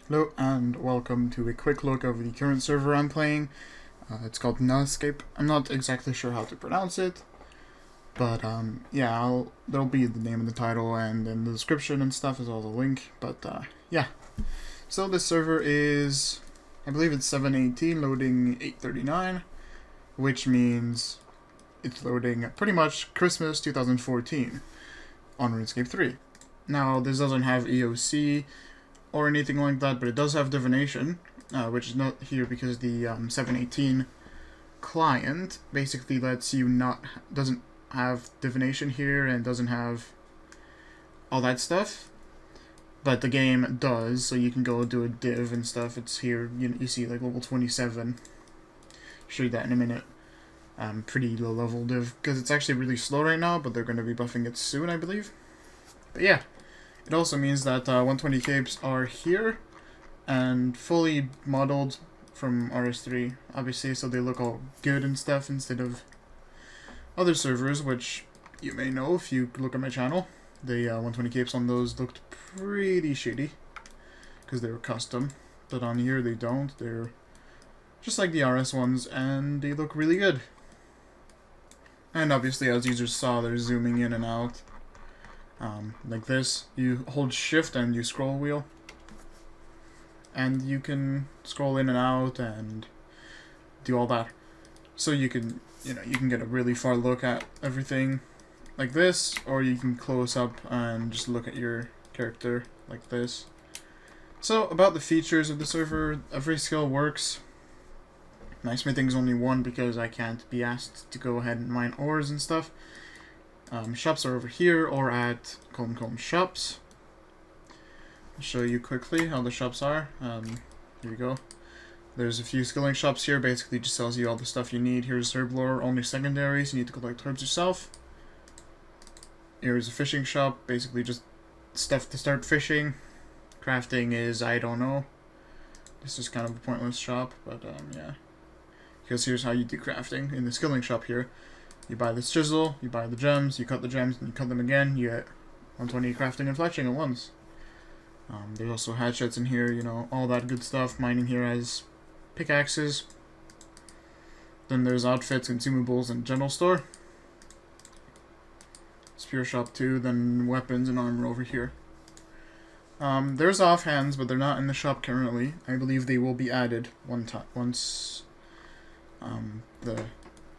Hello and welcome to a quick look of the current server I'm playing. It's called Noszscape. I'm not exactly sure how to pronounce it, but yeah, there'll be the name of the title and in the description and stuff as well as a link. But yeah, so this server is, I believe it's 718 loading 839, which means it's loading pretty much Christmas 2014 on RuneScape 3. Now this doesn't have EOC or anything like that, but it does have divination, which is not here because the 718 client basically lets you doesn't have divination here and doesn't have all that stuff, but the game does, so you can go do a div and stuff. It's here, you see like level 27. Show you that in a minute. Pretty low level div because it's actually really slow right now, but they're going to be buffing it soon, I believe. But yeah. It also means that 120 capes are here and fully modeled from RS3, obviously, so they look all good and stuff instead of other servers, which you may know if you look at my channel. The 120 capes on those looked pretty shitty because they were custom, but on here they don't. They're just like the RS ones and they look really good. And obviously, as users saw, they're zooming in and out. Like this, you hold shift and you scroll wheel, and you can scroll in and out and do all that. So you can, you can get a really far look at everything like this, or you can close up and just look at your character like this. So about the features of the server, every skill works. My smithing's only one because I can't be asked to go ahead and mine ores and stuff. Shops are over here or at Colm shops. I'll show you quickly how the shops are. Here you go. There's a few skilling shops here. Basically just tells you all the stuff you need. Here's herb lore, only secondaries. You need to collect herbs yourself. Here's a fishing shop. Basically just stuff to start fishing. Crafting is, I don't know. This is kind of a pointless shop, but yeah. Because here's how you do crafting in the skilling shop here. You buy this chisel, you buy the gems, you cut the gems, and you cut them again, you get 120 crafting and fletching at once. There's also hatchets in here, all that good stuff. Mining here has pickaxes. Then there's outfits, consumables, and general store. Spear shop too, then weapons and armor over here. There's offhands, but they're not in the shop currently. I believe they will be added once the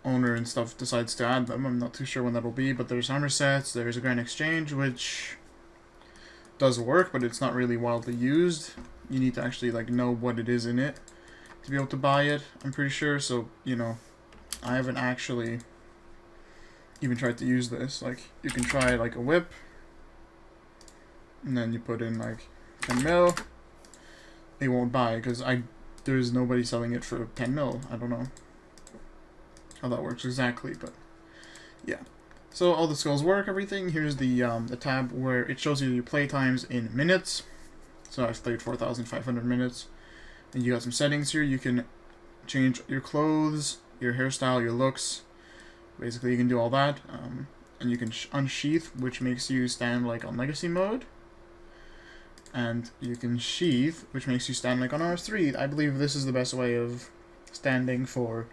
owner and stuff decides to add them. I'm not too sure when that'll be, but there's armor sets, there's a grand exchange, which does work, but it's not really widely used. You need to actually know what it is in it to be able to buy it, I'm pretty sure. So, I haven't actually even tried to use this. You can try a whip, and then you put in 10 mil. They won't buy because there's nobody selling it for 10 mil. I don't know how that works exactly, but yeah. So all the skills work, everything. Here's the tab where it shows you your play times in minutes. So I've played 4,500 minutes, and you got some settings here. You can change your clothes, your hairstyle, your looks. Basically, you can do all that, and you can unsheath, which makes you stand on legacy mode, and you can sheath, which makes you stand on RS3. I believe this is the best way of standing for.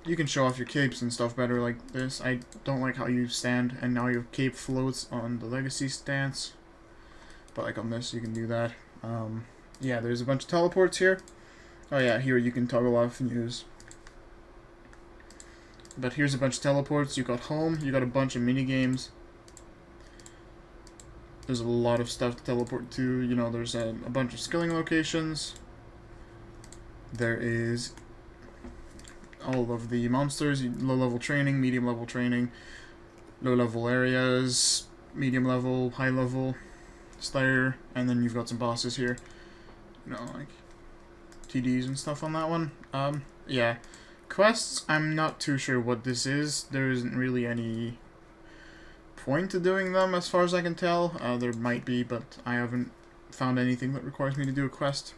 You can show off your capes and stuff better like this. I don't like how you stand and now your cape floats on the legacy stance. But on this, you can do that. Yeah, there's a bunch of teleports here. Oh yeah, here you can toggle off and use. But here's a bunch of teleports. You got home. You got a bunch of mini games. There's a lot of stuff to teleport to. There's a bunch of skilling locations. There is all of the monsters, low-level training, medium-level training, low-level areas, medium-level, high-level, Slayer, and then you've got some bosses here, TDs and stuff on that one. Yeah. Quests, I'm not too sure what this is. There isn't really any point to doing them as far as I can tell. There might be, but I haven't found anything that requires me to do a quest.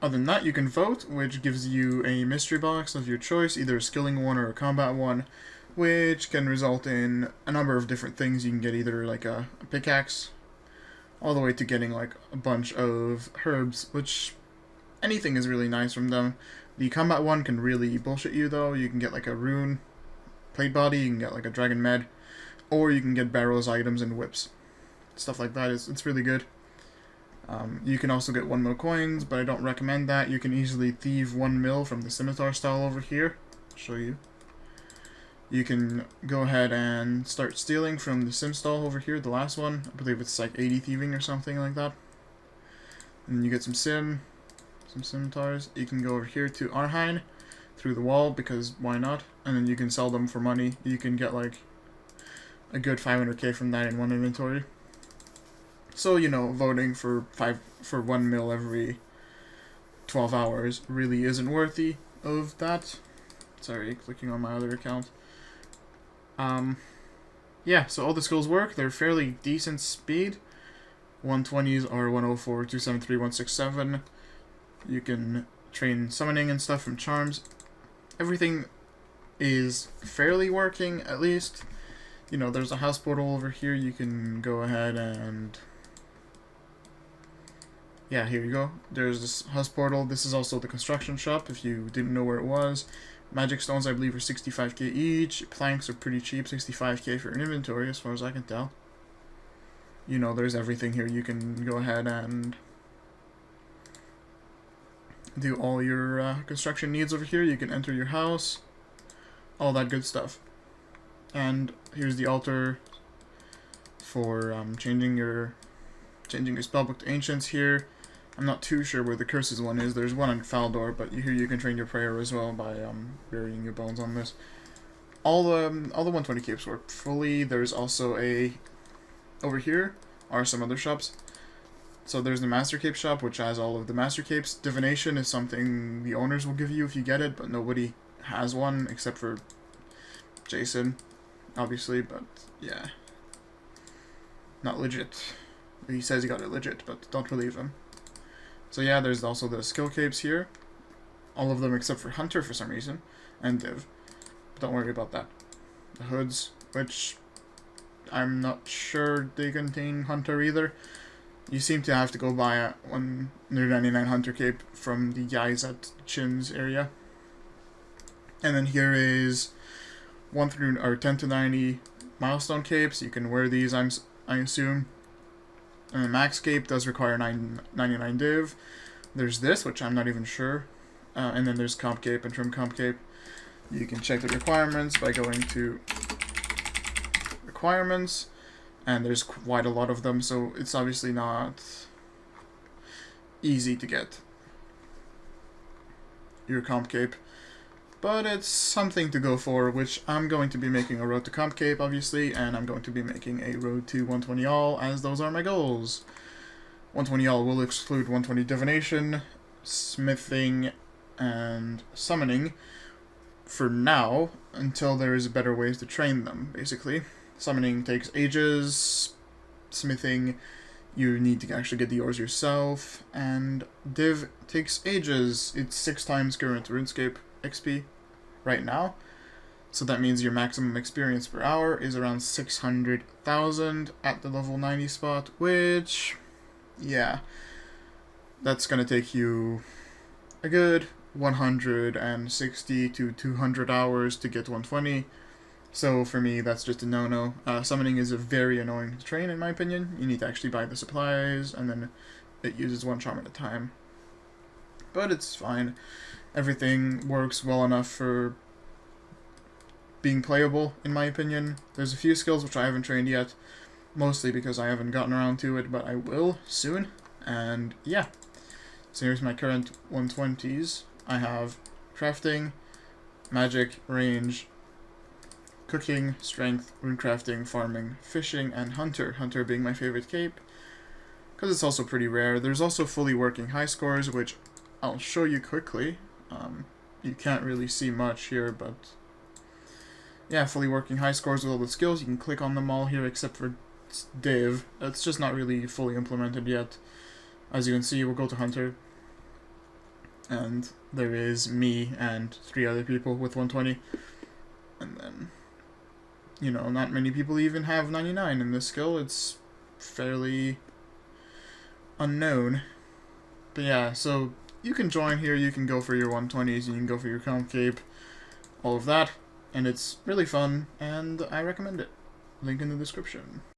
Other than that, you can vote, which gives you a mystery box of your choice, either a skilling one or a combat one, which can result in a number of different things. You can get either a pickaxe, all the way to getting like a bunch of herbs, which anything is really nice from them. The combat one can really bullshit you though. You can get like a rune plate body, you can get like a dragon med, or you can get barrels, items, and whips. Stuff like that it's really good. You can also get 1 mil coins, but I don't recommend that. You can easily thieve 1 mil from the scimitar style over here. I'll show you. You can go ahead and start stealing from the sim stall over here, the last one. I believe it's like 80 thieving or something like that. And then you get some scimitars. You can go over here to Arheim through the wall, because why not? And then you can sell them for money. You can get like a good 500k from that in one inventory. So, you know, voting for 1 mil every 12 hours really isn't worthy of that. Sorry, clicking on my other account. Yeah, so all the skills work. They're fairly decent speed. 120s are 104, 273, 167. You can train summoning and stuff from charms. Everything is fairly working, at least. You know, there's a house portal over here. You can go ahead and... yeah, here you go. There's this house portal. This is also the construction shop, if you didn't know where it was. Magic stones, I believe, are 65k each. Planks are pretty cheap, 65k for an inventory, as far as I can tell. You know, there's everything here. You can go ahead and do all your construction needs over here. You can enter your house, all that good stuff. And here's the altar for changing your spellbook to ancients here. I'm not too sure where the curses one is. There's one on Faldor, but here you can train your prayer as well by burying your bones on this. All the 120 capes work fully. There's also over here are some other shops. So there's the Master Cape shop, which has all of the Master Capes. Divination is something the owners will give you if you get it, but nobody has one except for Jason, obviously, but yeah. Not legit. He says he got it legit, but don't believe him. So yeah, there's also the skill capes here. All of them except for Hunter for some reason, and Div. But don't worry about that. The hoods, which I'm not sure they contain Hunter either. You seem to have to go buy a 199 Hunter cape from the guys at Chin's area. And then here is 10 to 90 milestone capes. You can wear these, I assume. And the max cape does require 99 div. There's this, which I'm not even sure. And then there's comp cape and trim comp cape. You can check the requirements by going to requirements. And there's quite a lot of them, so it's obviously not easy to get your comp cape. But it's something to go for, which I'm going to be making a road to comp cape, obviously, and I'm going to be making a road to 120 all, as those are my goals. 120 all will exclude 120 divination, smithing, and summoning for now, until there is better ways to train them, basically. Summoning takes ages, smithing, you need to actually get the ores yourself, and div takes ages. It's 6 times current RuneScape XP right now, so that means your maximum experience per hour is around 600,000 at the level 90 spot, which, yeah, that's gonna take you a good 160 to 200 hours to get 120. So for me, that's just a no-no. Summoning is a very annoying to train, in my opinion. You need to actually buy the supplies, and then it uses 1 charm at a time. But it's fine. Everything works well enough for being playable, in my opinion. There's a few skills which I haven't trained yet, mostly because I haven't gotten around to it, but I will soon. And yeah, so here's my current 120s. I have crafting, magic, range, cooking, strength, runecrafting, farming, fishing, and hunter. Hunter being my favorite cape, because it's also pretty rare. There's also fully working high scores, which I'll show you quickly. You can't really see much here, but yeah, fully working high scores with all the skills. You can click on them all here except for div. It's just not really fully implemented yet. As you can see, we'll go to hunter, and there is me and 3 other people with 120, and then, you know, not many people even have 99 in this skill. It's fairly unknown. But yeah, so you can join here, you can go for your 120s, you can go for your concave, all of that, and it's really fun, and I recommend it. Link in the description.